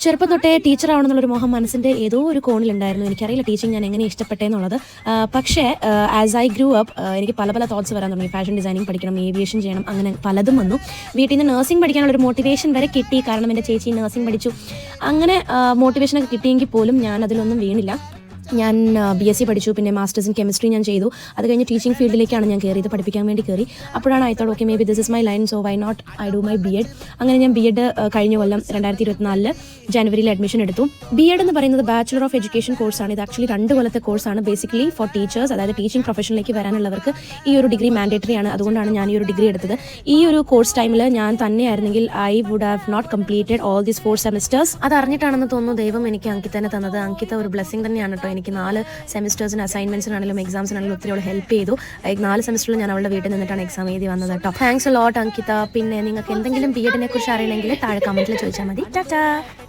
ചെറുപ്പം തൊട്ടേ ടീച്ചർ ആവണമെന്നുള്ളൊരു മോഹം മനസ്സിൻ്റെ ഏതോ ഒരു കോണിലുണ്ടായിരുന്നു. എനിക്കറിയില്ല ടീച്ചിങ് ഞാൻ എങ്ങനെ ഇഷ്ടപ്പെട്ടെന്നുള്ളത്. പക്ഷേ ആസ് ഐ ഗ്രൂ അപ്പ് എനിക്ക് പല പല തോട്ട്സ് വരാൻ തുടങ്ങി. ഫാഷൻ ഡിസൈനിങ് പഠിക്കണം, ഏവിയേഷൻ ചെയ്യണം, അങ്ങനെ പലതും വന്നു. വീട്ടിൽ നിന്ന് നഴ്സിംഗ് പഠിക്കാനുള്ളൊരു മോട്ടിവേഷൻ വരെ കിട്ടി. കാരണം എൻ്റെ ചേച്ചി നഴ്സിംഗ് പഠിച്ചു. അങ്ങനെ മോട്ടിവേഷനൊക്കെ കിട്ടിയെങ്കിൽ പോലും ഞാൻ അതിലൊന്നും വീണില്ല. ഞാൻ BSc പഠിച്ചു, പിന്നെ മാസ്റ്റേഴ്സ് ഇൻ കെമിസ്ട്രി ഞാൻ ചെയ്തു. അത് കഴിഞ്ഞ് ടീച്ചിങ് ഫീൽഡിലേക്കാണ് ഞാൻ കയറിയത്, പഠിപ്പിക്കാൻ വേണ്ടി കയറി. അപ്പോഴാണ് I thought okay maybe this is my line, so why not I do my B.Ed. അങ്ങനെ ഞാൻ B.Ed കഴിഞ്ഞ കൊല്ലം 2024 ജനുവരിയിൽ അഡ്മിഷൻ എടുത്തു. B.Ed എന്ന് പറയുന്നത് ബാച്ചുലർ ഓഫ് എഡ്യൂക്കേഷൻ കോഴ്സാണ്. ഇത് ആക്ച്വലി 2 കൊല്ലത്തെ കോഴ്സാണ്. ബേസിക്കലി ഫോർ ടീച്ചേഴ്സ്, അതായത് ടീച്ചിങ് പ്രൊഫഷനിലേക്ക് വരാനുള്ളവർക്ക് ഈ ഒരു ഡിഗ്രി മാൻഡേറ്ററി ആണ്. അതുകൊണ്ടാണ് ഞാൻ ഈ ഒരു ഡിഗ്രി എടുത്തത്. ഈ ഒരു കോഴ്സ് ടൈമിൽ ഞാൻ തന്നെയായിരുന്നെങ്കിൽ I would have not completed all these 4 semesters. അത് അറിഞ്ഞിട്ടാണെന്ന് തോന്നുന്നു ദൈവം എനിക്ക് അങ്കിതനെ തന്നത്. അങ്കിത ഒരു ബ്ലെസ്സിങ് തന്നെയാണ് കേട്ടോ. എനിക്ക് 4 സെമിസ്റ്റേഴ്സിന് അസൈൻമെന്റ്സിനാണെങ്കിലും എക്സാംസിനാണെങ്കിലും ഒത്തിരി ഹെൽപ്പ് ചെയ്തു. 4 സെമിസ്റ്ററിൽ ഞാൻ അവളുടെ വീട്ടിൽ നിന്നിട്ടാണ് എക്സാം എഴുതി വന്നത് കേട്ടോ. Thanks a lot Ankita. പിന്നെ നിങ്ങൾക്ക് എന്തെങ്കിലും B.Ed കുറിച്ച് അറിയണമെങ്കിൽ താഴെ കമന്റിൽ ചോദിച്ചാൽ മതി. ടാറ്റാ.